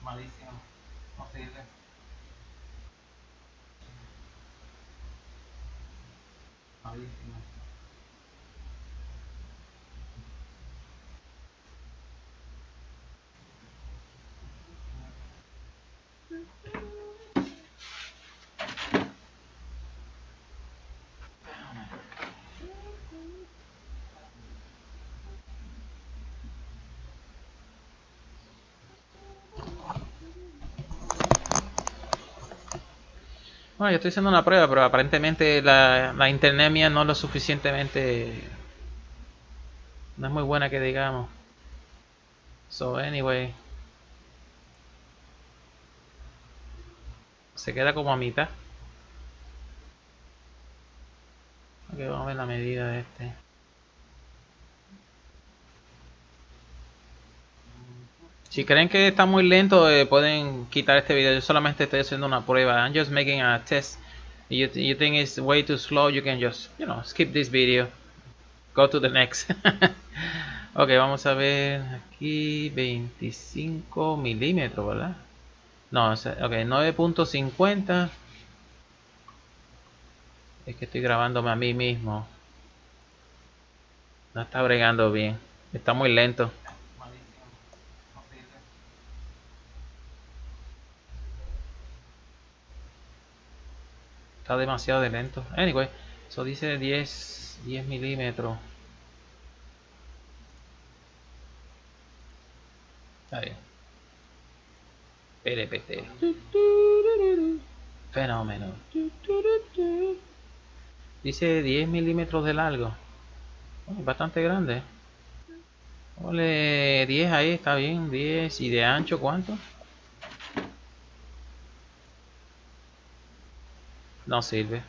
Malísimo, no sirve. Malísimo. Bueno, yo estoy haciendo una prueba, pero aparentemente la internet mía no es lo suficientemente... No es muy buena que digamos. So, anyway. Se queda como a mitad. Ok, vamos a ver la medida de este. Si creen que está muy lento, pueden quitar este video. Yo solamente estoy haciendo una prueba. I'm just making a test. You think it's way too slow, you can just, skip this video. Go to the next. Ok, vamos a ver aquí 25 milímetros, ¿verdad? No, ok, 9.50. Es que estoy grabándome a mí mismo. No está bregando bien. Está muy lento. Está demasiado de lento. Anyway, eso dice 10 milímetros. Está bien. PLPT. Fenómeno. Dice 10 milímetros de largo. Es bastante grande. Ponle 10 ahí, está bien. 10. ¿Y de ancho cuánto? No sirve.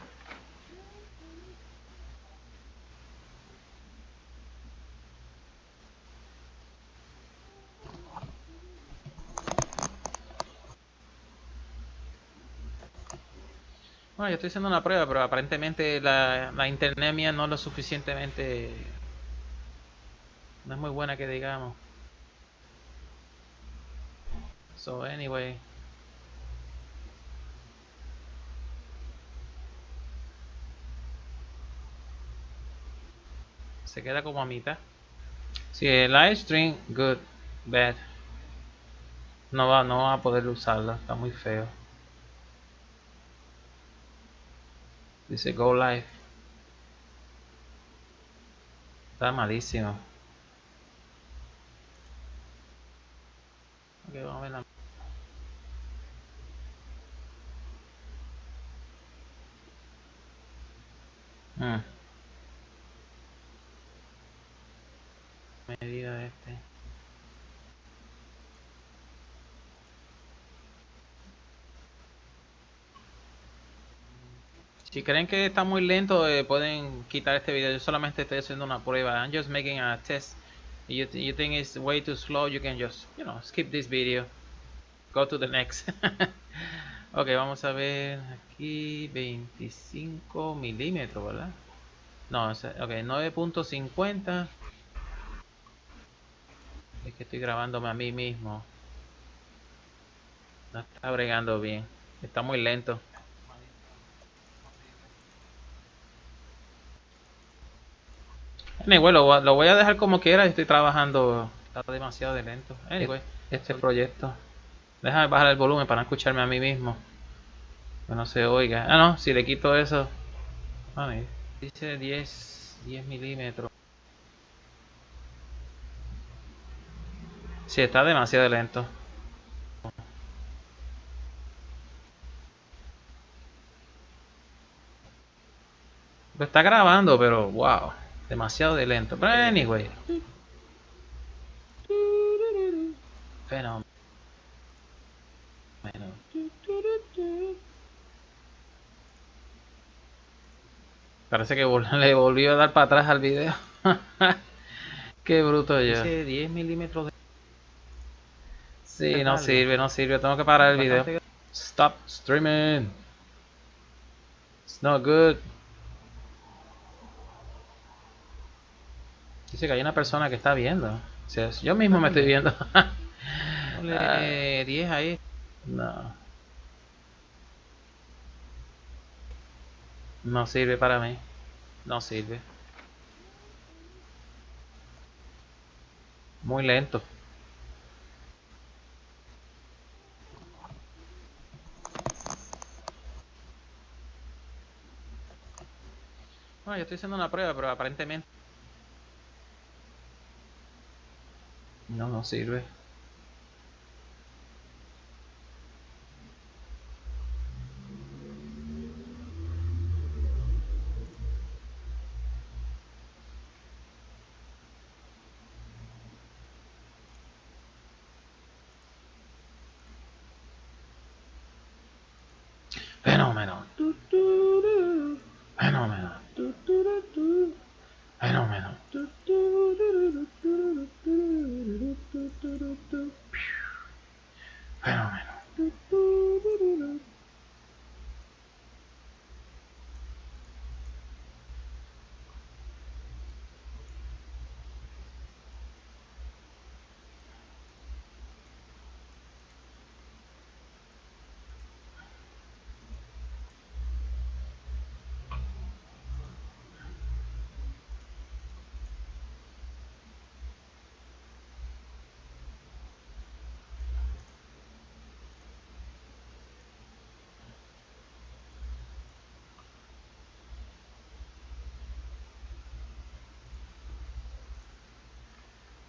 Bueno, yo estoy haciendo una prueba, pero aparentemente la internet mía no es lo suficientemente... No es muy buena que digamos. So, anyway. Se queda como a mitad. Si el live stream, good, bad. No va a poder usarlo, está muy feo. Dice go live. Está malísimo. Ok, vamos a ver la medida de este. Si creen que está muy lento, pueden quitar este video. Yo solamente estoy haciendo una prueba. I'm just making a test. You think it's way too slow, you can just, skip this video. Go to the next. Ok, vamos a ver aquí 25 milímetros, ¿verdad? No, ok, 9.50. Es que estoy grabándome a mí mismo. No está bregando bien. Está muy lento. Anyway, lo voy a dejar como quiera. Estoy trabajando. Está demasiado de lento. Anyway, este proyecto. Déjame bajar el volumen para no escucharme a mí mismo. Que no se oiga. Ah, no, si le quito eso. Dice 10 10 milímetros. Sí, está demasiado lento. Lo está grabando, pero wow, demasiado de lento. Pero anyway. Fenómeno. Parece que le volvió a dar para atrás al video. Qué bruto yo. Dice 10 milímetros de... Sí, no sirve, no sirve. Tengo que parar el video. Stop streaming. It's not good. Dice que hay una persona que está viendo. O sea, yo mismo me estoy viendo. Ponle 10 ahí. No. No sirve para mí. No sirve. Muy lento. Bueno, yo estoy haciendo una prueba, pero aparentemente... No sirve. Fenómeno. Fenómeno. Fenómeno. Fenómeno.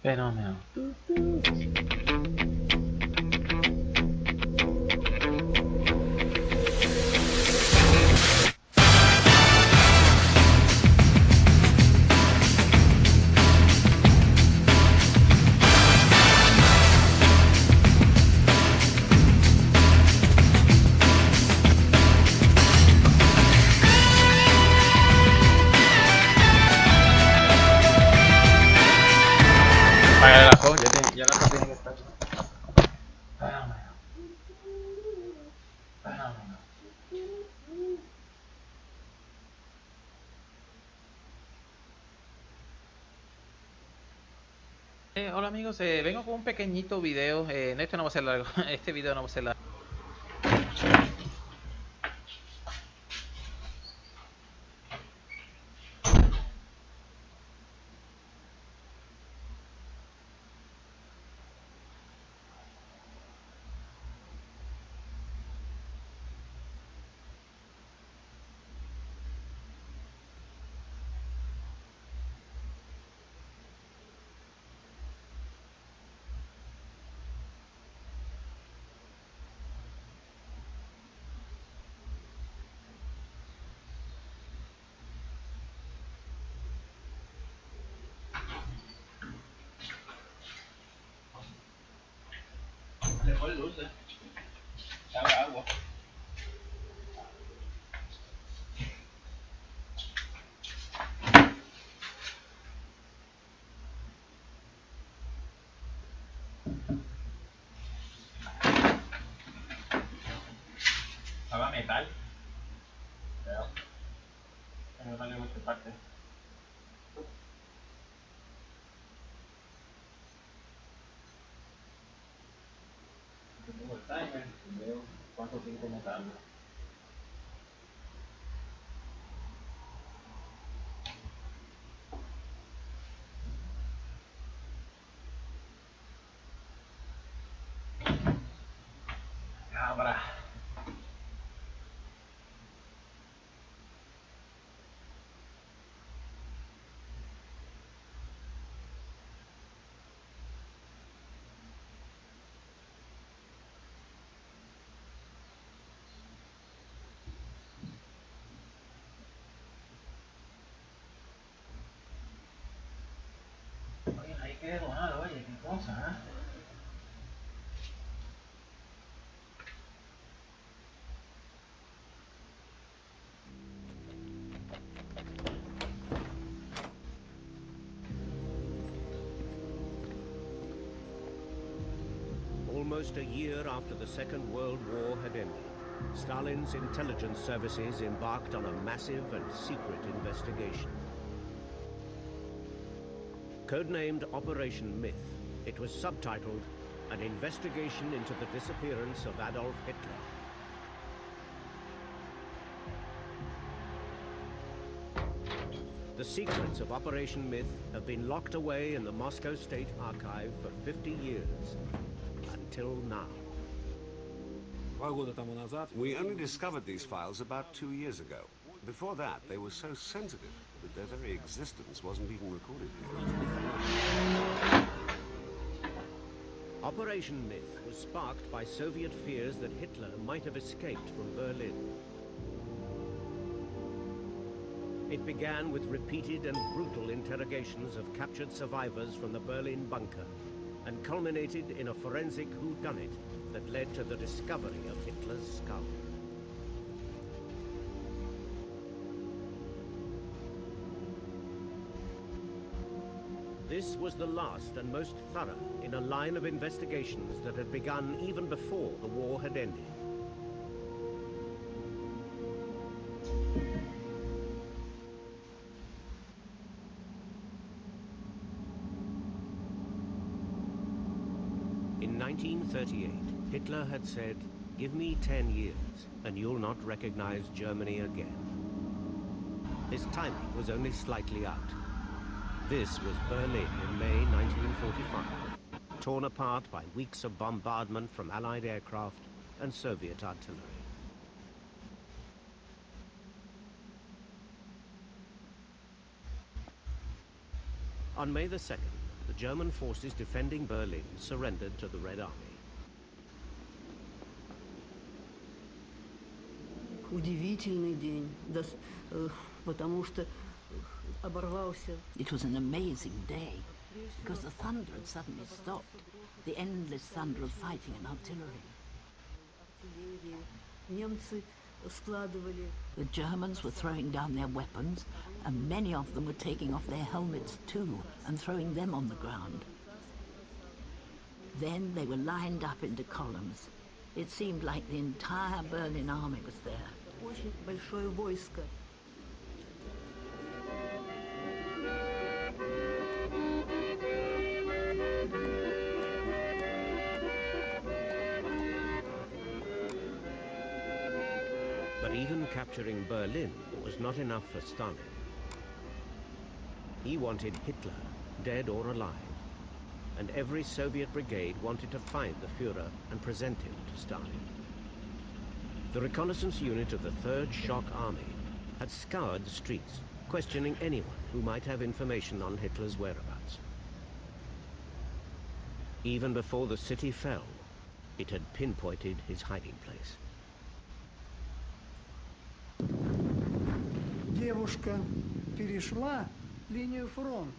Fenómeno. Págale la voz, ya la tiene que estar. Fenómeno. Fenómeno. Hola amigos, vengo con un pequeñito video. Este no va a ser largo. Este video no va a ser largo. Le pone dulce. Agua. Agua metal. Pero, no vale mucha parte. Tengo el timer y veo cuánto tiempo me tarda. Cabra. quede donado, oye, qué cosa, ¿eh? Almost a year after the Second World War had ended, Stalin's intelligence services embarked on a massive and secret investigation. Codenamed Operation Myth, it was subtitled An Investigation into the Disappearance of Adolf Hitler. The secrets of Operation Myth have been locked away in the Moscow State Archive for 50 years, until now. We only discovered these files about 2 years ago. Before that, they were so sensitive that their very existence wasn't even recorded here. Operation Myth was sparked by Soviet fears that Hitler might have escaped from Berlin. It began with repeated and brutal interrogations of captured survivors from the Berlin bunker, and culminated in a forensic whodunit that led to the discovery of Hitler's skull. This was the last and most thorough in a line of investigations that had begun even before the war had ended. In 1938, Hitler had said, "Give me 10 years, and you'll not recognize Germany again." His timing was only slightly out. This was Berlin in May 1945, torn apart by weeks of bombardment from Allied aircraft and Soviet artillery. On May the 2nd, the German forces defending Berlin surrendered to the Red Army. Удивительный день, потому что оборвался. It was an amazing day, because the thunder had suddenly stopped, the endless thunder of fighting and artillery. Немцы складывали. The Germans were throwing down their weapons, and many of them were taking off their helmets too, and throwing them on the ground. Then they were lined up into columns. It seemed like the entire Berlin army was there. Очень большое войско. But even capturing Berlin was not enough for Stalin. He wanted Hitler, dead or alive, and every Soviet brigade wanted to find the Führer and present him to Stalin. The reconnaissance unit of the 3rd Shock Army had scoured the streets, questioning anyone who might have information on Hitler's whereabouts. Even before the city fell, it had pinpointed his hiding place. Девушка перешла линию фронта.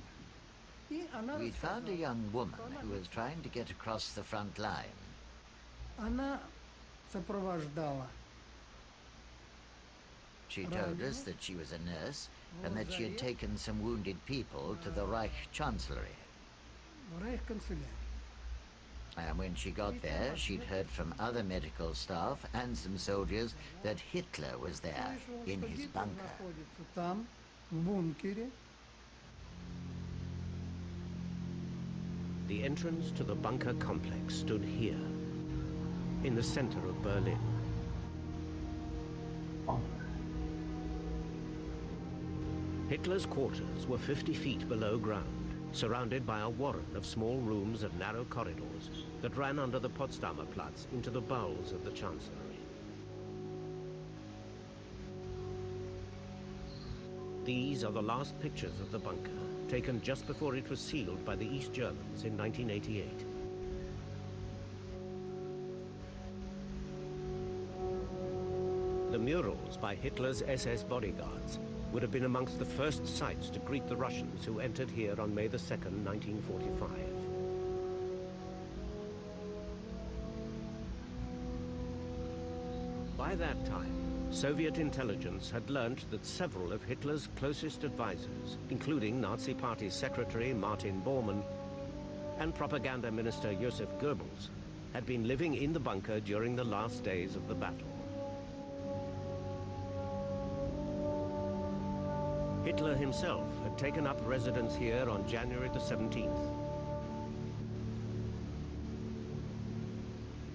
We'd found a young woman who was trying to get across the front line. Она сопровождала. She told us that she was a nurse and that she had taken some wounded people to the Reich Chancellery. В райканцелярии. And when she got there, she'd heard from other medical staff and some soldiers that Hitler was there in his bunker. Находится там, в бункере. The entrance to the bunker complex stood here, in the center of Berlin. Hitler's quarters were 50 feet below ground, surrounded by a warren of small rooms and narrow corridors that ran under the Potsdamer Platz into the bowels of the Chancellery. These are the last pictures of the bunker, taken just before it was sealed by the East Germans in 1988. The murals by Hitler's SS bodyguards would have been amongst the first sights to greet the Russians who entered here on May the 2nd, 1945. By that time, Soviet intelligence had learnt that several of Hitler's closest advisors, including Nazi Party Secretary Martin Bormann and Propaganda Minister Joseph Goebbels, had been living in the bunker during the last days of the battle. Hitler himself had taken up residence here on January the 17th.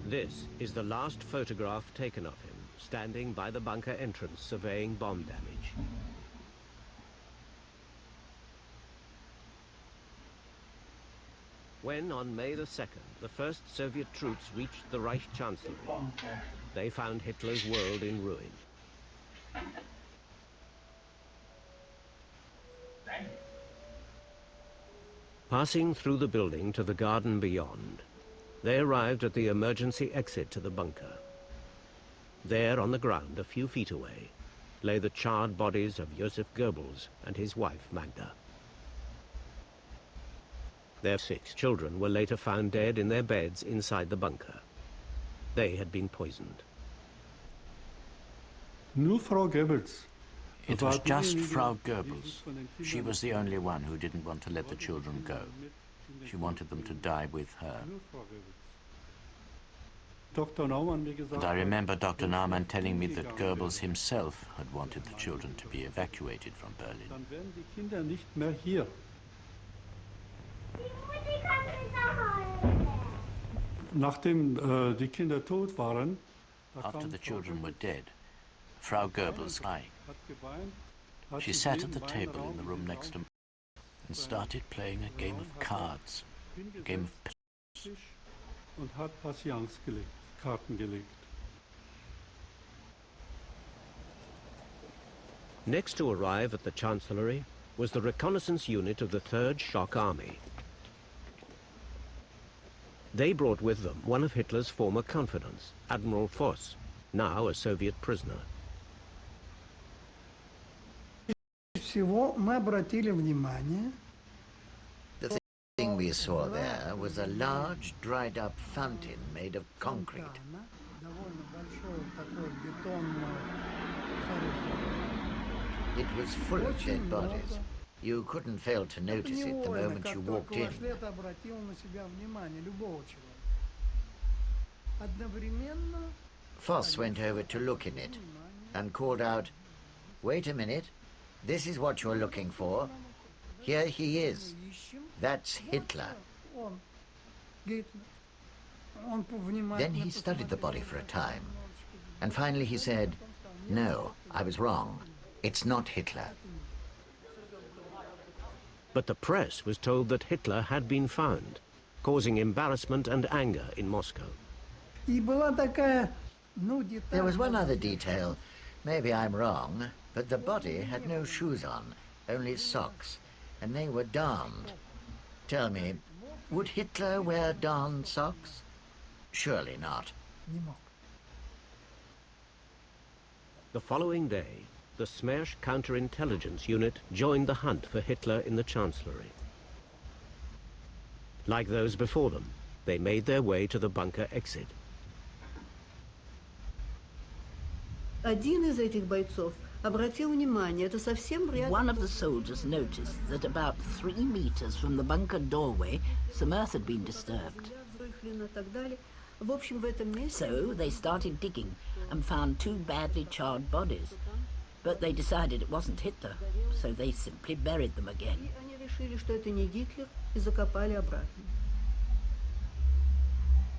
This is the last photograph taken of him, standing by the bunker entrance surveying bomb damage. When, on May the 2nd, the first Soviet troops reached the Reich Chancellery, they found Hitler's world in ruin. Passing through the building to the garden beyond, they arrived at the emergency exit to the bunker. There, on the ground, a few feet away, lay the charred bodies of Joseph Goebbels and his wife, Magda. Their 6 children were later found dead in their beds inside the bunker. They had been poisoned. Nur Frau Goebbels. It was just Frau Goebbels. She was the only one who didn't want to let the children go. She wanted them to die with her. And I remember Dr. Naumann telling me that Goebbels himself had wanted the children to be evacuated from Berlin. After the children were dead, Frau Goebbels crying. She sat at the table in the room next to me and started playing a game of cards, a game of pillows. Next to arrive at the Chancellery was the reconnaissance unit of the 3rd Shock Army. They brought with them one of Hitler's former confidants, Admiral Voss, now a Soviet prisoner. The thing we saw there was a large, dried-up fountain made of concrete. It was full of dead bodies. You couldn't fail to notice it the moment you walked in. Voss went over to look in it and called out, "Wait a minute, this is what you're looking for. Here he is. That's Hitler." Then he studied the body for a time, and finally he said, "No, I was wrong. It's not Hitler." But the press was told that Hitler had been found, causing embarrassment and anger in Moscow. There was one other detail. Maybe I'm wrong, but the body had no shoes on, only socks, and they were darned. Tell me, would Hitler wear darned socks? Surely not. The following day, the Smersh counterintelligence unit joined the hunt for Hitler in the Chancellery. Like those before them, they made their way to the bunker exit. One of the soldiers noticed that about 3 meters from the bunker doorway, some earth had been disturbed. So they started digging and found 2 badly charred bodies. But they decided it wasn't Hitler, so they simply buried them again.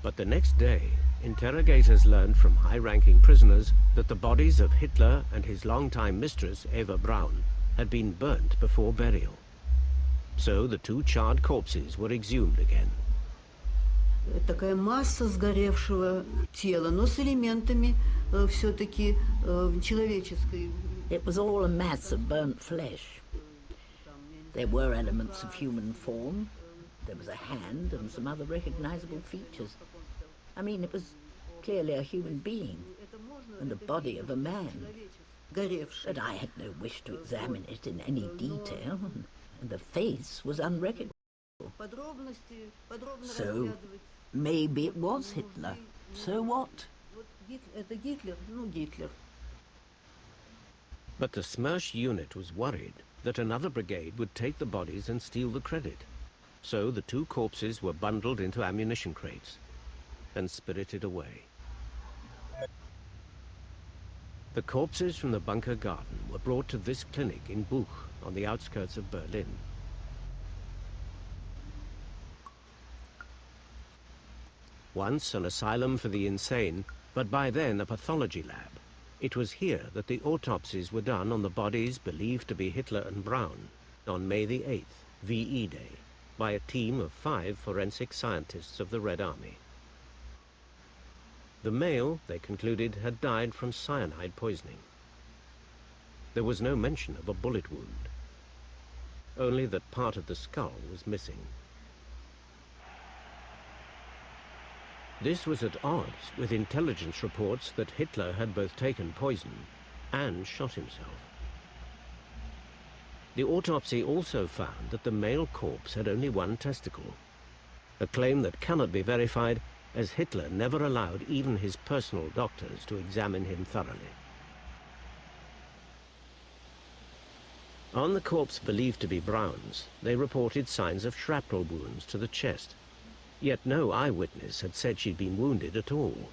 But the next day, interrogators learned from high-ranking prisoners that the bodies of Hitler and his longtime mistress, Eva Braun, had been burnt before burial. So the 2 charred corpses were exhumed again. Такая масса сгоревшего тела, но с элементами все-таки человеческой. It was all a mass of burnt flesh. There were elements of human form. There was a hand and some other recognizable features. I mean, it was clearly a human being and the body of a man. горевший. But I had no wish to examine it in any detail, and the face was unrecognizable. Подробности, подробно So, разглядывать. maybe it was Hitler. So what? Вот это Гитлер, ну Гитлер. But the Smersh unit was worried that another brigade would take the bodies and steal the credit. So the two corpses were bundled into ammunition crates and spirited away. The corpses from the bunker garden were brought to this clinic in Buch, on the outskirts of Berlin. Once an asylum for the insane, but by then a pathology lab. It was here that the autopsies were done on the bodies believed to be Hitler and Braun on May the 8th, VE Day, by a team of 5 forensic scientists of the Red Army. The male, they concluded, had died from cyanide poisoning. There was no mention of a bullet wound, only that part of the skull was missing. This was at odds with intelligence reports that Hitler had both taken poison and shot himself. The autopsy also found that the male corpse had only one testicle, a claim that cannot be verified as Hitler never allowed even his personal doctors to examine him thoroughly. On the corpse believed to be Braun's, they reported signs of shrapnel wounds to the chest. Yet no eyewitness had said she'd been wounded at all.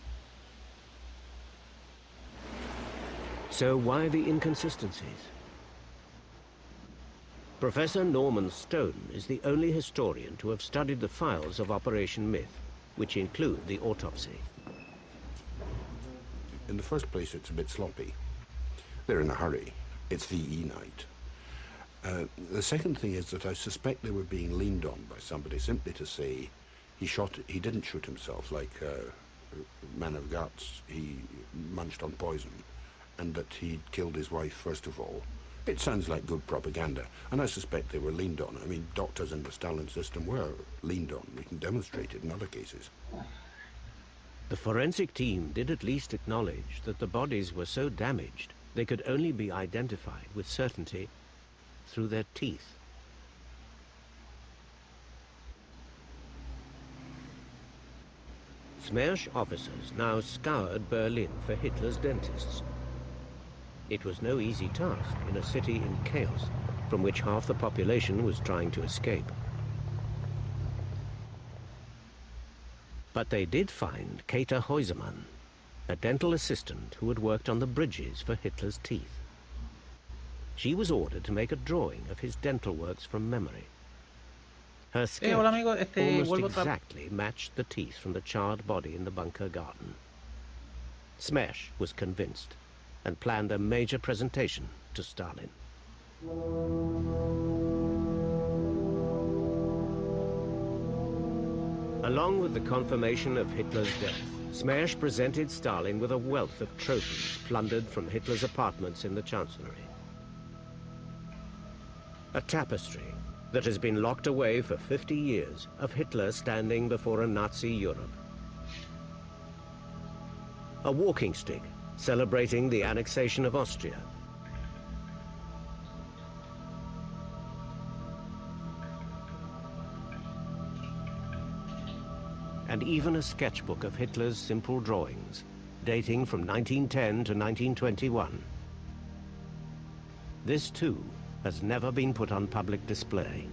So why the inconsistencies? Professor Norman Stone is the only historian to have studied the files of Operation Myth, which include the autopsy. In the first place, it's a bit sloppy. They're in a hurry. It's VE night. The second thing is that I suspect they were being leaned on by somebody simply to say he didn't shoot himself like a man of guts. He munched on poison, and that he killed his wife first of all. It sounds like good propaganda, and I suspect they were leaned on. I mean, doctors in the Stalin system were leaned on. We can demonstrate it in other cases. The forensic team did at least acknowledge that the bodies were so damaged they could only be identified with certainty through their teeth. Smersh officers now scoured Berlin for Hitler's dentists. It was no easy task in a city in chaos from which half the population was trying to escape. But they did find Käthe Häusermann, a dental assistant who had worked on the bridges for Hitler's teeth. She was ordered to make a drawing of his dental works from memory. Her sketch hola amigo, almost vuelvo otra. exactly matched the teeth from the charred body in the bunker garden. Smersh was convinced and planned a major presentation to Stalin. Along with the confirmation of Hitler's death, Smersh presented Stalin with a wealth of trophies plundered from Hitler's apartments in the Chancellery. A tapestry that has been locked away for 50 years of Hitler standing before a Nazi Europe. A walking stick celebrating the annexation of Austria. And even a sketchbook of Hitler's simple drawings, dating from 1910 to 1921. This, too, has never been put on public display.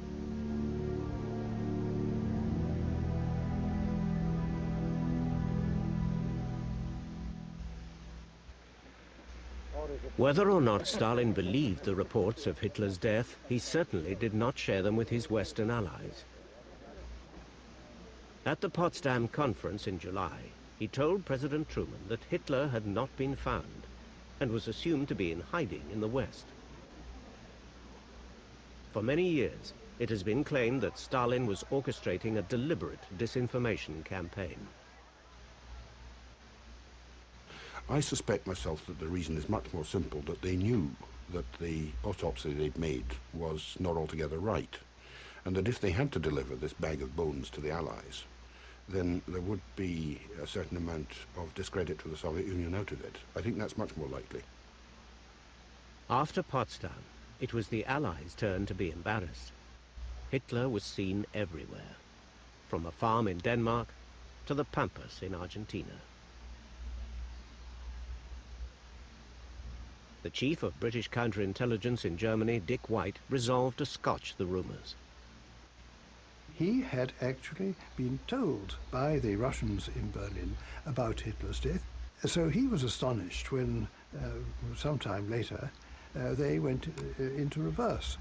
Whether or not Stalin believed the reports of Hitler's death, he certainly did not share them with his Western allies. At the Potsdam Conference in July, he told President Truman that Hitler had not been found and was assumed to be in hiding in the West. For many years, it has been claimed that Stalin was orchestrating a deliberate disinformation campaign. I suspect myself that the reason is much more simple, that they knew that the autopsy they'd made was not altogether right, and that if they had to deliver this bag of bones to the Allies, then there would be a certain amount of discredit to the Soviet Union out of it. I think that's much more likely. After Potsdam, it was the Allies' turn to be embarrassed. Hitler was seen everywhere, from a farm in Denmark to the Pampas in Argentina. The chief of British counterintelligence in Germany, Dick White, resolved to scotch the rumors. He had actually been told by the Russians in Berlin about Hitler's death, so he was astonished when, sometime later, they went into reverse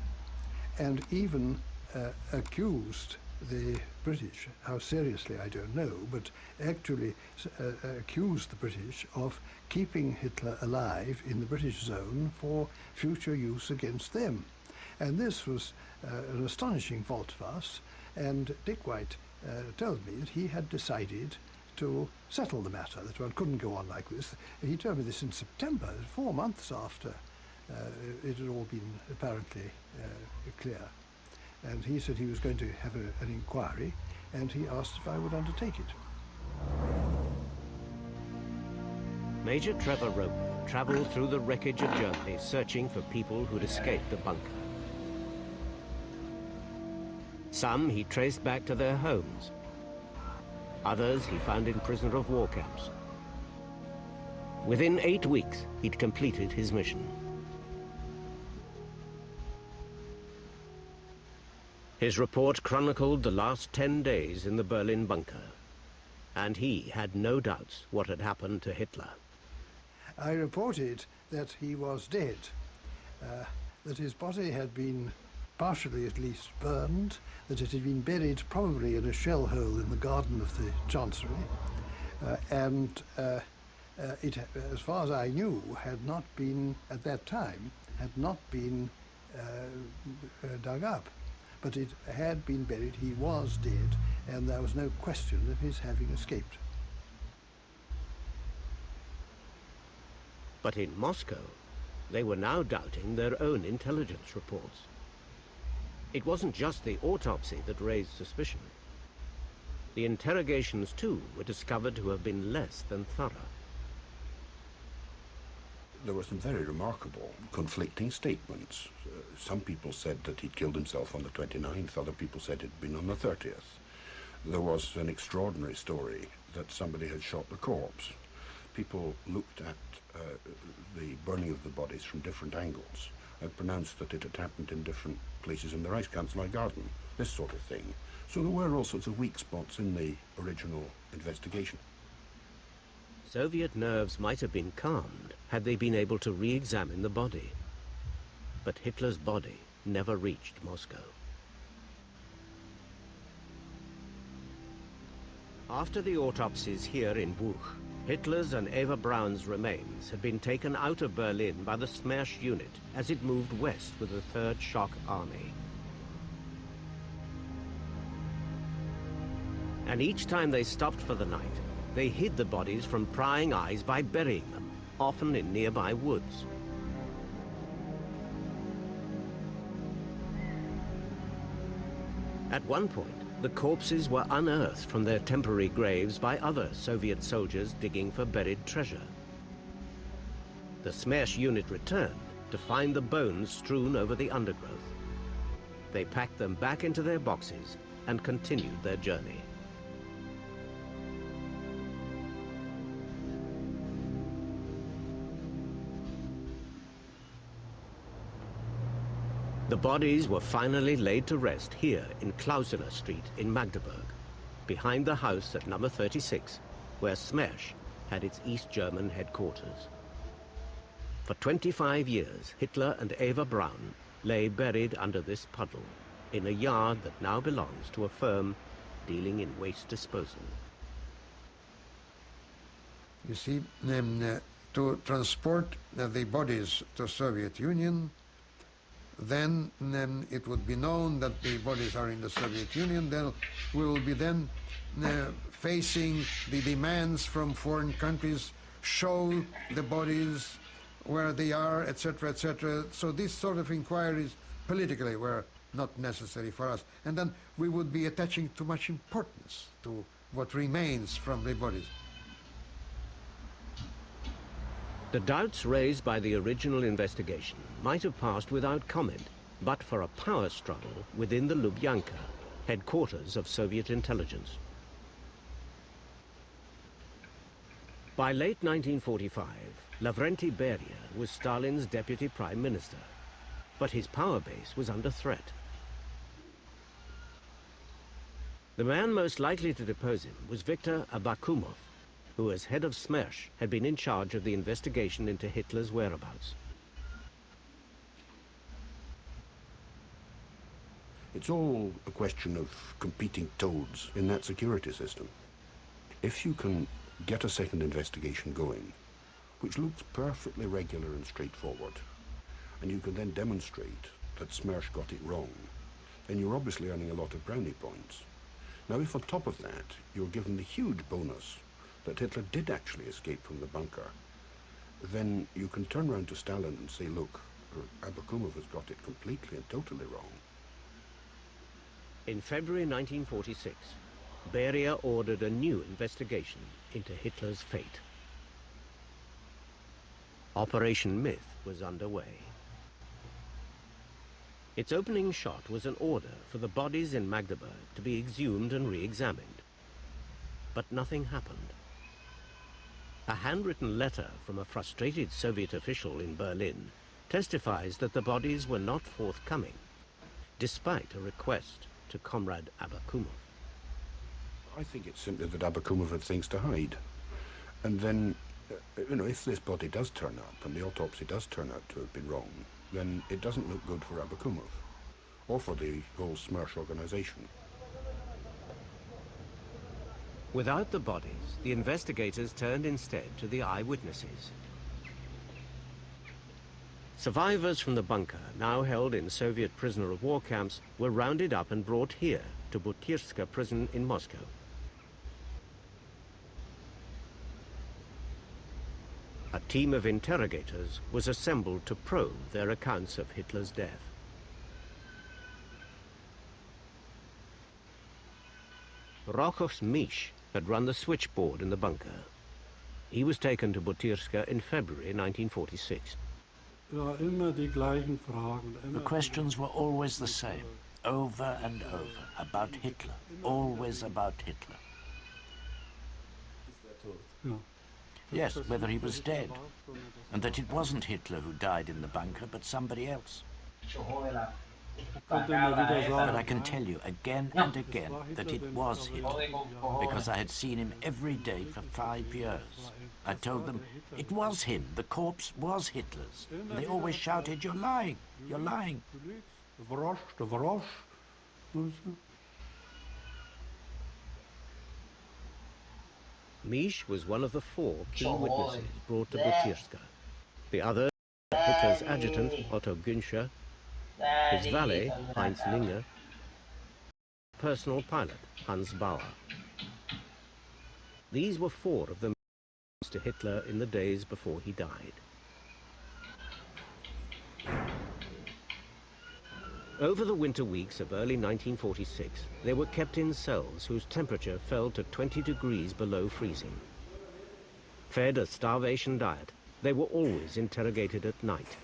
and even accused the British, how seriously I don't know, but actually accused the British of keeping Hitler alive in the British zone for future use against them. And this was an astonishing volte-face, and Dick White told me that he had decided to settle the matter, that one couldn't go on like this. He told me this in September, 4 months after it had all been apparently clear. And he said he was going to have an inquiry, and he asked if I would undertake it. Major Trevor Roper traveled through the wreckage of Germany searching for people who'd escaped the bunker. Some he traced back to their homes. Others he found in prisoner of war camps. Within 8 weeks, he'd completed his mission. His report chronicled the last 10 days in the Berlin bunker, and he had no doubts what had happened to Hitler. I reported that he was dead, that his body had been partially at least burned, that it had been buried probably in a shell hole in the garden of the Chancery, and it, as far as I knew, had not been, at that time, had not been dug up. But it had been buried, he was dead, and there was no question of his having escaped. But in Moscow, they were now doubting their own intelligence reports. It wasn't just the autopsy that raised suspicion. The interrogations, too, were discovered to have been less than thorough. There were some very remarkable conflicting statements. Some people said that he'd killed himself on the 29th, other people said it'd been on the 30th. There was an extraordinary story that somebody had shot the corpse. People looked at the burning of the bodies from different angles and pronounced that it had happened in different places in the Reichskanzlei garden, this sort of thing. So there were all sorts of weak spots in the original investigation. Soviet nerves might have been calmed had they been able to re-examine the body. But Hitler's body never reached Moscow. After the autopsies here in Buch, Hitler's and Eva Braun's remains had been taken out of Berlin by the Smersh unit as it moved west with the Third Shock Army. And each time they stopped for the night, they hid the bodies from prying eyes by burying them, often in nearby woods. At one point, the corpses were unearthed from their temporary graves by other Soviet soldiers digging for buried treasure. The Smersh unit returned to find the bones strewn over the undergrowth. They packed them back into their boxes and continued their journey. The bodies were finally laid to rest here in Klausener Street in Magdeburg, behind the house at number 36, where Smersh had its East German headquarters. For 25 years, Hitler and Eva Braun lay buried under this puddle in a yard that now belongs to a firm dealing in waste disposal. You see, to transport the bodies to Soviet Union, then it would be known that the bodies are in the Soviet Union. Then we will be then facing the demands from foreign countries, show the bodies where they are, etc., etc. So these sort of inquiries politically were not necessary for us. And then we would be attaching too much importance to what remains from the bodies. The doubts raised by the original investigation might have passed without comment, but for a power struggle within the Lubyanka, headquarters of Soviet intelligence. By late 1945, Lavrenti Beria was Stalin's deputy prime minister, but his power base was under threat. The man most likely to depose him was Viktor Abakumov, who as head of Smersh had been in charge of the investigation into Hitler's whereabouts. It's all a question of competing toads in that security system. If you can get a second investigation going, which looks perfectly regular and straightforward, and you can then demonstrate that Smersh got it wrong, then you're obviously earning a lot of brownie points. Now, if on top of that you're given the huge bonus that Hitler did actually escape from the bunker, then you can turn around to Stalin and say, look, Abakumov has got it completely and totally wrong. In February 1946, Beria ordered a new investigation into Hitler's fate. Operation Myth was underway. Its opening shot was an order for the bodies in Magdeburg to be exhumed and re-examined. But nothing happened. A handwritten letter from a frustrated Soviet official in Berlin testifies that the bodies were not forthcoming, despite a request to Comrade Abakumov. I think it's simply that Abakumov had things to hide. And then, if this body does turn up and the autopsy does turn out to have been wrong, then it doesn't look good for Abakumov or for the whole Smersh organization. Without the bodies, the investigators turned instead to the eyewitnesses. Survivors from the bunker, now held in Soviet prisoner of war camps, were rounded up and brought here to Butyrska prison in Moscow. A team of interrogators was assembled to probe their accounts of Hitler's death. Rochos Mish had run the switchboard in the bunker. He was taken to Butyrska in February 1946. The questions were always the same, over and over, about Hitler, always about Hitler. Yes, whether he was dead, and that it wasn't Hitler who died in the bunker, but somebody else. But I can tell you again and again that it was Hitler, because I had seen him every day for 5 years. I told them it was him, the corpse was Hitler's. And they always shouted, "You're lying, you're lying." Mish was one of the 4 key witnesses brought to Butyrska. The other, Hitler's adjutant, Otto Günscher, his valet, Heinz Linger, personal pilot, Hans Bauer. These were 4 of them to Hitler in the days before he died. Over the winter weeks of early 1946, they were kept in cells whose temperature fell to 20 degrees below freezing. Fed a starvation diet, they were always interrogated at night.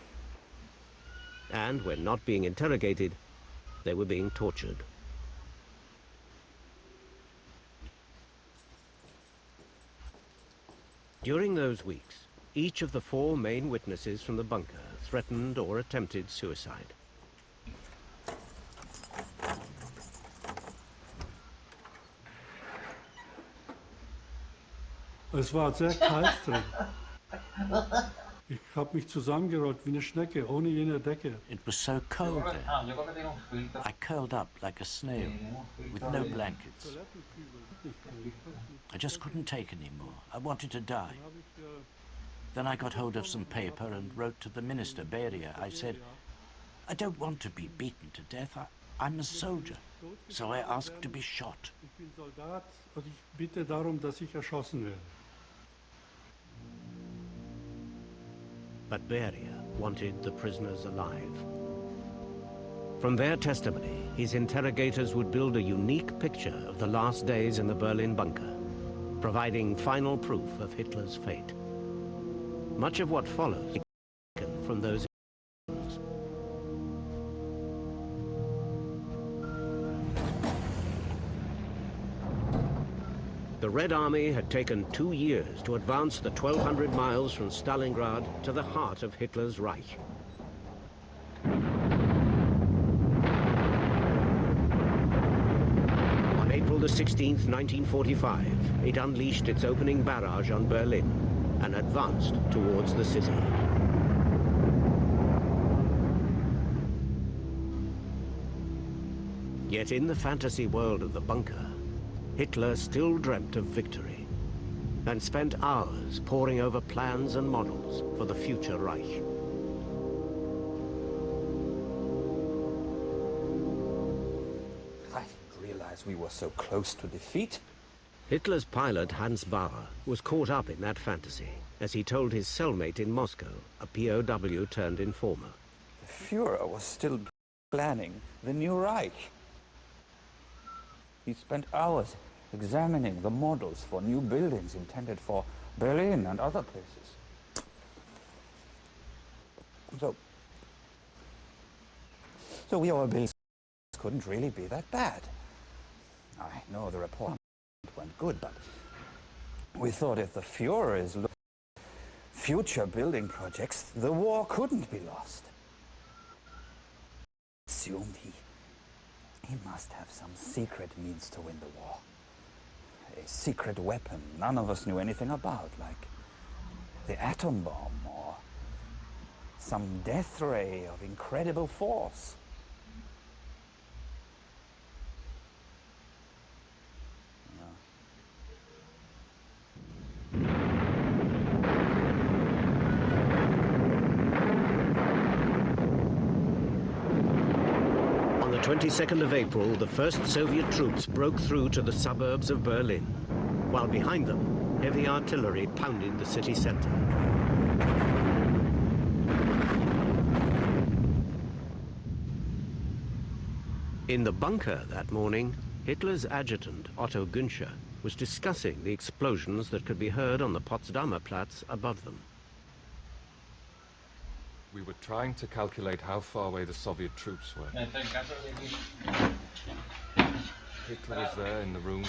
And when not being interrogated, they were being tortured. During those weeks, each of the 4 main witnesses from the bunker threatened or attempted suicide. Es war sehr kalt drin. Ich habe mich zusammengerollt wie eine Schnecke, ohne jene Decke. It was so cold there. I curled up like a snail, with no blankets. I just couldn't take any more. I wanted to die. Then I got hold of some paper and wrote to the minister, Beria. I said, I don't want to be beaten to death. I'm a soldier. So I asked to be shot. Ich bin Soldat und ich bitte darum, dass ich erschossen werde. But Beria wanted the prisoners alive. From their testimony, his interrogators would build a unique picture of the last days in the Berlin bunker, providing final proof of Hitler's fate. Much of what follows is taken from those. The Red Army had taken 2 years to advance the 1,200 miles from Stalingrad to the heart of Hitler's Reich. On April the 16th, 1945, it unleashed its opening barrage on Berlin and advanced towards the city. Yet in the fantasy world of the bunker, Hitler still dreamt of victory and spent hours poring over plans and models for the future Reich. I didn't realize we were so close to defeat. Hitler's pilot Hans Bauer was caught up in that fantasy as he told his cellmate in Moscow, a POW turned informer. The Führer was still planning the new Reich. He spent hours examining the models for new buildings intended for Berlin and other places. So we all believed it couldn't really be that bad. I know the report went good, but we thought if the Führer is looking at future building projects, the war couldn't be lost. Assumed he must have some secret means to win the war. A secret weapon none of us knew anything about, like the atom bomb or some death ray of incredible force. On the 22nd of April, the first Soviet troops broke through to the suburbs of Berlin, while behind them, heavy artillery pounded the city center. In the bunker that morning, Hitler's adjutant, Otto Günscher, was discussing the explosions that could be heard on the Potsdamer Platz above them. We were trying to calculate how far away the Soviet troops were. Hitler was there in the room.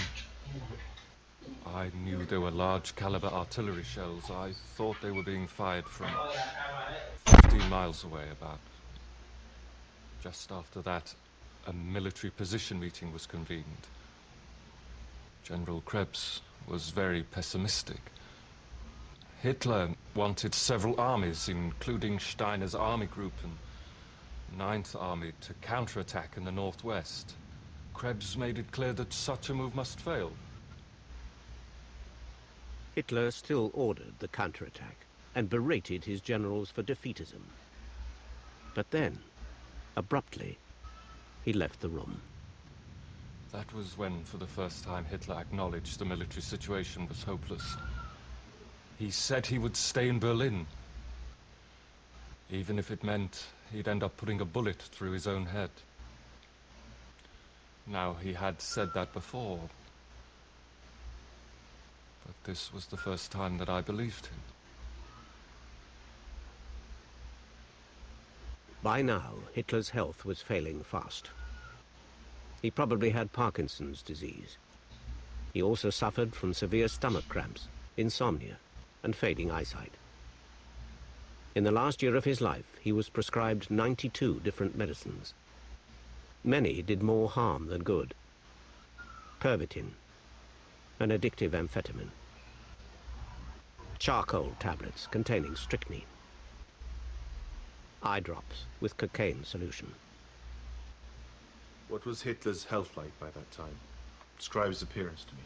I knew there were large caliber artillery shells. I thought they were being fired from 15 miles away about. Just after that, a military position meeting was convened. General Krebs was very pessimistic. Hitler wanted several armies, including Steiner's army group and Ninth Army, to counterattack in the northwest. Krebs made it clear that such a move must fail. Hitler still ordered the counterattack and berated his generals for defeatism. But then, abruptly, he left the room. That was when, for the first time, Hitler acknowledged the military situation was hopeless. He said he would stay in Berlin, even if it meant he'd end up putting a bullet through his own head. Now, he had said that before, but this was the first time that I believed him. By now, Hitler's health was failing fast. He probably had Parkinson's disease. He also suffered from severe stomach cramps, insomnia, and fading eyesight. In the last year of his life, he was prescribed 92 different medicines. Many did more harm than good. Pervitin, an addictive amphetamine. Charcoal tablets containing strychnine. Eye drops with cocaine solution. What was Hitler's health like by that time? Describe his appearance to me.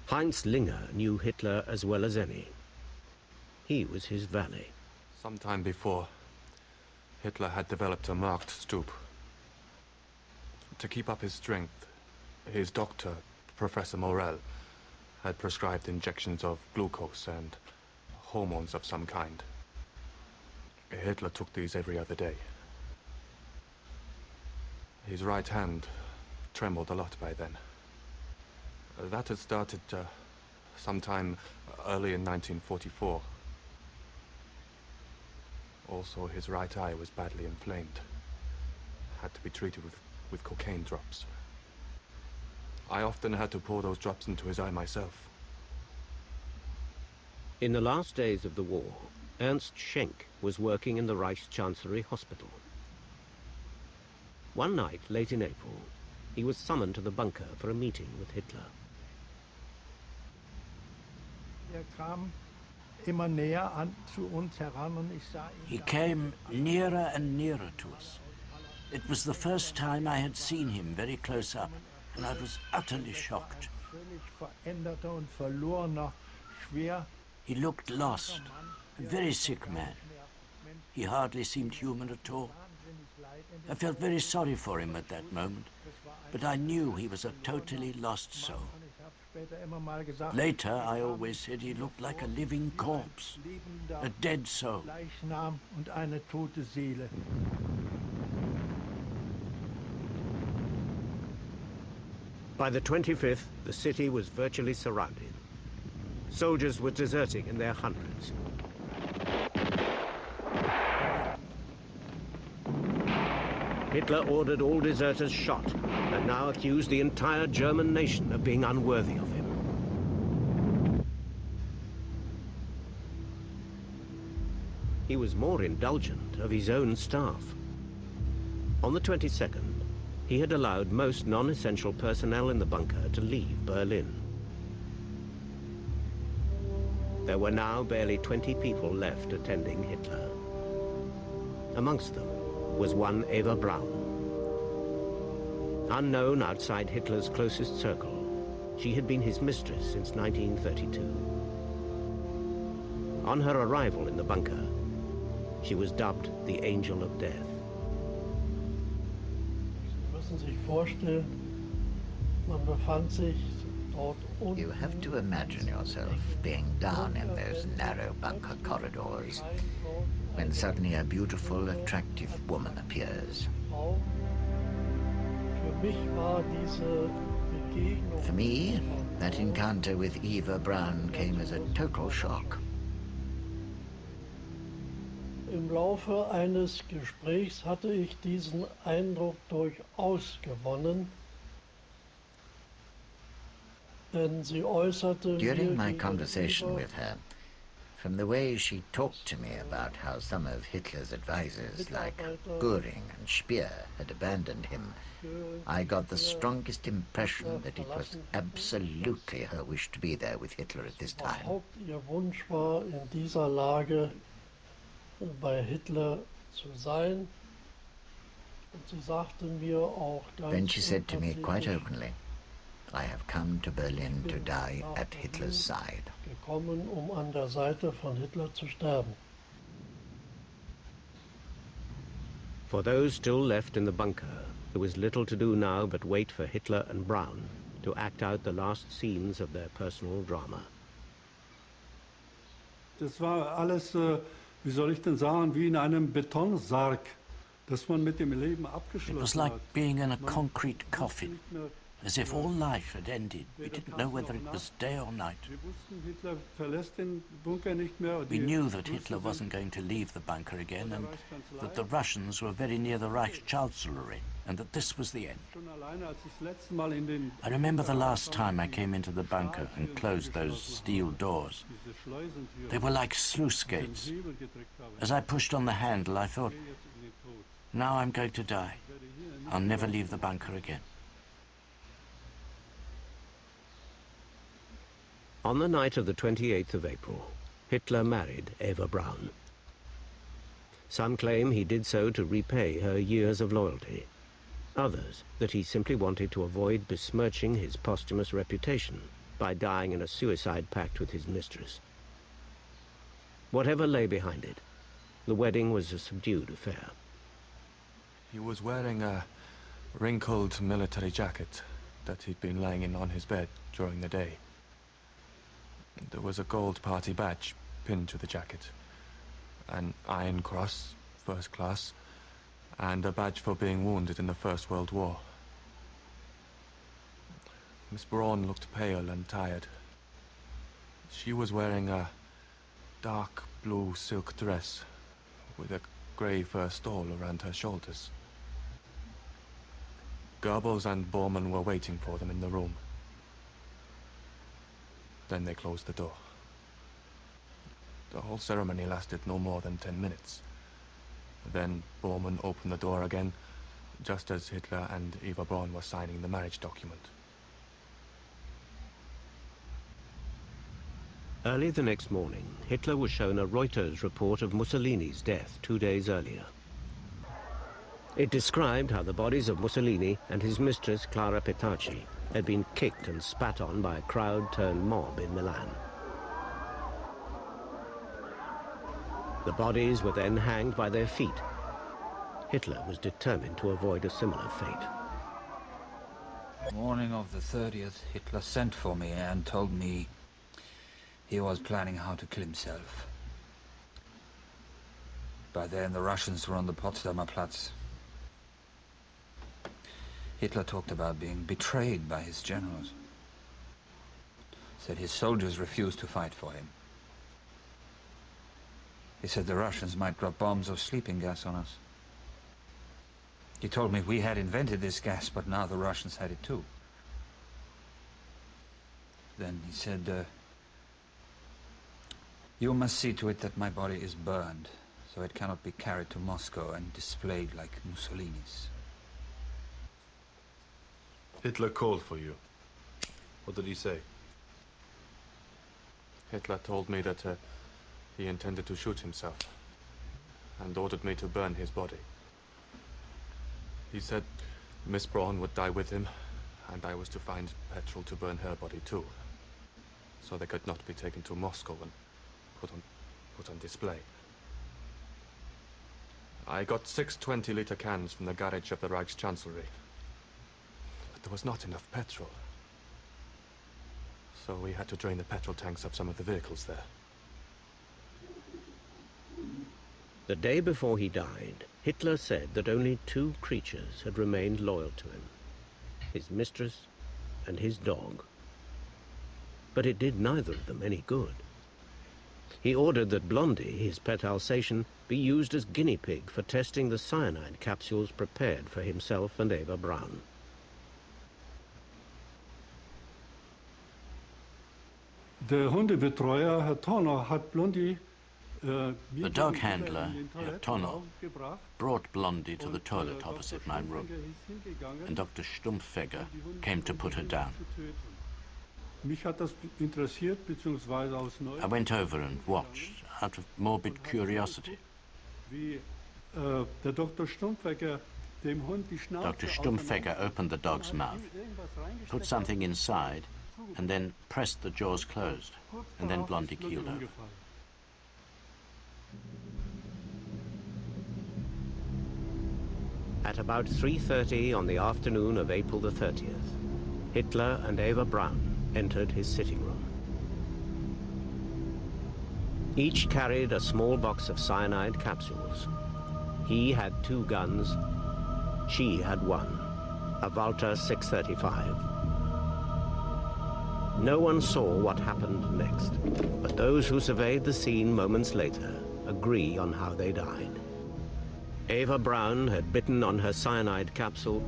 Heinz Linger knew Hitler as well as any. He was his valet. Sometime before, Hitler had developed a marked stoop. To keep up his strength, his doctor, Professor Morel, had prescribed injections of glucose and hormones of some kind. Hitler took these every other day. His right hand trembled a lot by then. That had started sometime early in 1944. Also, his right eye was badly inflamed. Had to be treated with cocaine drops. I often had to pour those drops into his eye myself. In the last days of the war, Ernst Schenk was working in the Reichschancellery Hospital. One night, late in April, he was summoned to the bunker for a meeting with Hitler. He came nearer and nearer to us. It was the first time I had seen him very close up, and I was utterly shocked. He looked lost, a very sick man. He hardly seemed human at all. I felt very sorry for him at that moment, but I knew he was a totally lost soul. Later, I always said he looked like a living corpse, a dead soul. By the 25th, the city was virtually surrounded. Soldiers were deserting in their hundreds. Hitler ordered all deserters shot and now accused the entire German nation of being unworthy of him. He was more indulgent of his own staff. On the 22nd, he had allowed most non-essential personnel in the bunker to leave Berlin. There were now barely 20 people left attending Hitler. Amongst them was one Eva Braun. Unknown outside Hitler's closest circle, she had been his mistress since 1932. On her arrival in the bunker, she was dubbed the Angel of Death. You have to imagine yourself being down in those narrow bunker corridors when suddenly a beautiful, attractive woman appears. For me, that encounter with Eva Braun came as a total shock. Im Laufe eines Gesprächs hatte ich diesen Eindruck durchaus gewonnen, denn sie äußerte During my mir conversation with her, from the way she talked to me about how some of Hitler's advisors, like Göring and Speer, had abandoned him, I got the strongest impression that it was absolutely her wish to be there with Hitler at this time. überhaupt ihr Wunsch war, in dieser Lage bei Hitler zu sein. Und sie sagte mir auch ganz Then she said to me quite unverzüglich, openly, I have come to Berlin to die at Hitler's side. gekommen, an der Seite von Hitler zu sterben. For those still left in the bunker, there was little to do now but wait for Hitler and Braun to act out the last scenes of their personal drama. Das war alles, wie soll ich denn sagen, wie in einem Betonsarg, das man mit dem Leben abgeschlossen It was like being in a concrete coffin, as if all life had ended. We didn't know whether it was day or night. We knew that Hitler wasn't going to leave the bunker again, and that the Russians were very near the Reichschancellery, and that this was the end. I remember the last time I came into the bunker and closed those steel doors. They were like sluice gates. As I pushed on the handle, I thought, now I'm going to die. I'll never leave the bunker again. On the night of the 28th of April, Hitler married Eva Braun. Some claim he did so to repay her years of loyalty. Others, that he simply wanted to avoid besmirching his posthumous reputation by dying in a suicide pact with his mistress. Whatever lay behind it, the wedding was a subdued affair. He was wearing a wrinkled military jacket that he'd been laying in on his bed during the day. There was a gold party badge pinned to the jacket, an Iron Cross, first class, and a badge for being wounded in the First World War. Miss Braun looked pale and tired. She was wearing a dark blue silk dress with a grey fur stole around her shoulders. Goebbels and Bormann were waiting for them in the room. Then they closed the door. The whole ceremony lasted no more than 10 minutes. Then Bormann opened the door again, just as Hitler and Eva Braun were signing the marriage document. Early the next morning, Hitler was shown a Reuters report of Mussolini's death 2 days earlier. It described how the bodies of Mussolini and his mistress Clara Petacci had been kicked and spat on by a crowd-turned-mob in Milan. The bodies were then hanged by their feet. Hitler was determined to avoid a similar fate. Morning of the 30th, Hitler sent for me and told me he was planning how to kill himself. By then the Russians were on the Potsdamer Platz. Hitler talked about being betrayed by his generals. Said his soldiers refused to fight for him. He said the Russians might drop bombs or sleeping gas on us. He told me we had invented this gas, but now the Russians had it too. Then he said, you must see to it that my body is burned, so it cannot be carried to Moscow and displayed like Mussolini's. Hitler called for you. What did he say? Hitler told me that he intended to shoot himself and ordered me to burn his body. He said Miss Braun would die with him, and I was to find petrol to burn her body too, so they could not be taken to Moscow and put on display. I got 6 20-liter cans from the garage of the Reichschancellery, but there was not enough petrol. So we had to drain the petrol tanks of some of the vehicles there. The day before he died, Hitler said that only 2 creatures had remained loyal to him: his mistress and his dog. But it did neither of them any good. He ordered that Blondie, his pet Alsatian, be used as guinea pig for testing the cyanide capsules prepared for himself and Eva Braun. Der Hundebetreuer, Herr Tonner, hat Blondie The dog handler, Herr Tonner, brought Blondie to the toilet opposite my room, and Dr. Stumpfegger came to put her down. I went over and watched, out of morbid curiosity. Dr. Stumpfegger opened the dog's mouth, put something inside, and then pressed the jaws closed, and then Blondie keeled over. At about 3:30 on the afternoon of April the 30th, Hitler and Eva Braun entered his sitting room. Each carried a small box of cyanide capsules. He had 2 guns, she had 1, a Walter 635. No one saw what happened next, but those who surveyed the scene moments later agree on how they died. Eva Braun had bitten on her cyanide capsule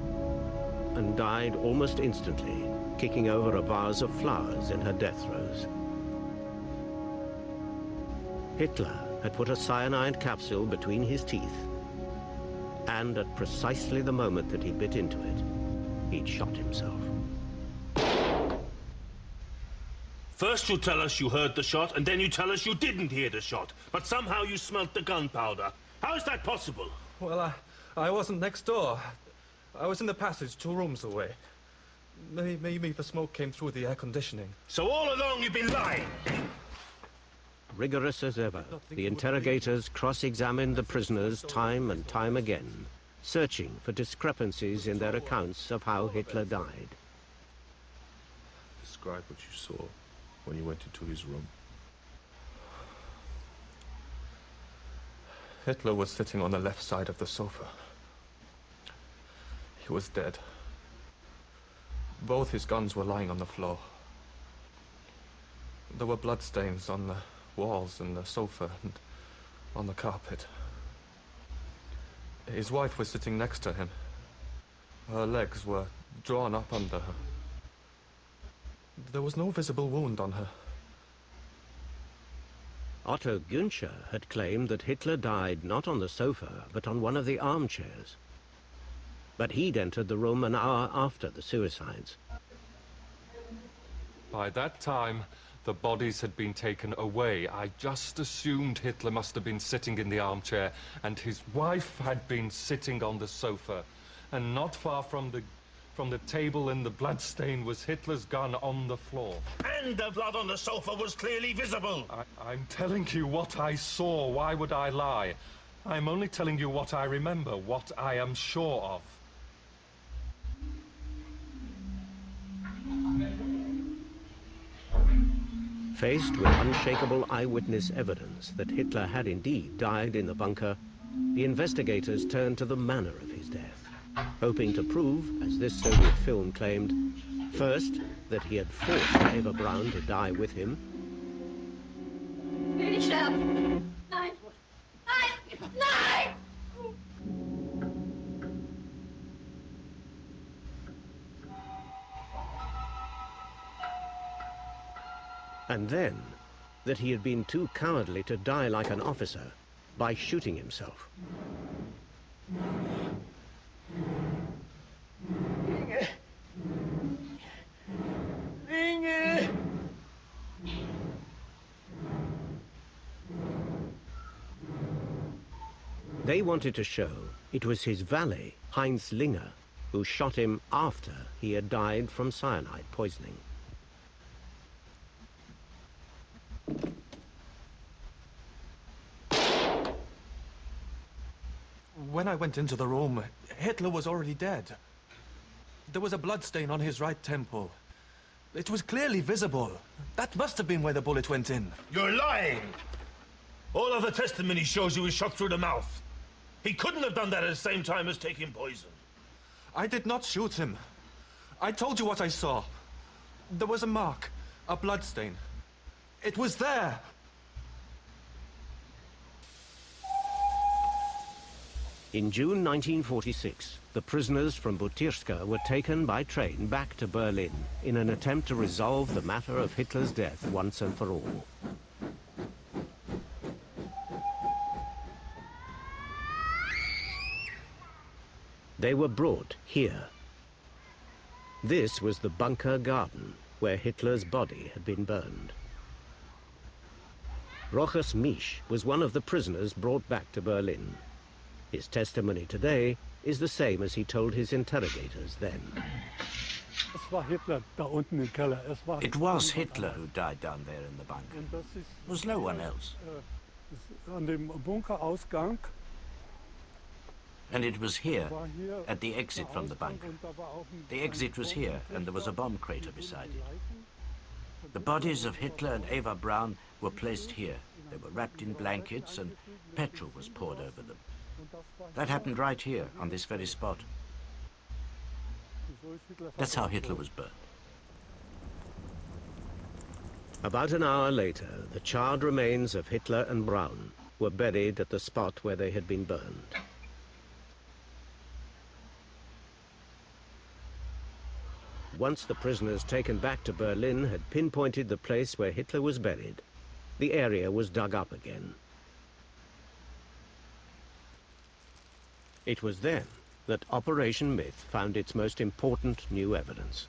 and died almost instantly, kicking over a vase of flowers in her death throes. Hitler had put a cyanide capsule between his teeth, and at precisely the moment that he bit into it, he'd shot himself. First you tell us you heard the shot, and then you tell us you didn't hear the shot, but somehow you smelt the gunpowder. How is that possible? Well, I wasn't next door. I was in the passage 2 rooms away. Maybe the smoke came through the air conditioning. So all along you've been lying! Rigorous as ever, the interrogators cross-examined the prisoners time and time again, searching for discrepancies in their accounts of how Hitler died. Describe what you saw when you went into his room. Hitler was sitting on the left side of the sofa. He was dead. Both his guns were lying on the floor. There were bloodstains on the walls and the sofa and on the carpet. His wife was sitting next to him. Her legs were drawn up under her. There was no visible wound on her. Otto Günscher had claimed that Hitler died not on the sofa, but on one of the armchairs. But he'd entered the room an hour after the suicides. By that time, the bodies had been taken away. I just assumed Hitler must have been sitting in the armchair, and his wife had been sitting on the sofa. And not far from the table and the bloodstain was Hitler's gun on the floor. And the blood on the sofa was clearly visible. I'm telling you what I saw. Why would I lie? I'm only telling you what I remember, what I am sure of. Faced with unshakable eyewitness evidence that Hitler had indeed died in the bunker, the investigators turned to the manner of his death, hoping to prove, as this Soviet film claimed, first, that he had forced Eva Braun to die with him, and then that he had been too cowardly to die like an officer by shooting himself. They wanted to show it was his valet, Heinz Linger, who shot him after he had died from cyanide poisoning. When I went into the room, Hitler was already dead. There was a bloodstain on his right temple. It was clearly visible. That must have been where the bullet went in. You're lying! All of the testimony shows he was shot through the mouth. He couldn't have done that at the same time as taking poison. I did not shoot him. I told you what I saw. There was a mark, a bloodstain. It was there. In June 1946, the prisoners from Butyrska were taken by train back to Berlin in an attempt to resolve the matter of Hitler's death once and for all. They were brought here. This was the bunker garden where Hitler's body had been burned. Rochus Misch was one of the prisoners brought back to Berlin. His testimony today is the same as he told his interrogators then. It was Hitler who died down there in the bunker. It was no one else. And it was here, at the exit from the bunker. The exit was here, and there was a bomb crater beside it. The bodies of Hitler and Eva Braun were placed here. They were wrapped in blankets, and petrol was poured over them. That happened right here, on this very spot. That's how Hitler was burned. About an hour later, the charred remains of Hitler and Braun were buried at the spot where they had been burned. Once the prisoners taken back to Berlin had pinpointed the place where Hitler was buried, the area was dug up again. It was then that Operation Myth found its most important new evidence.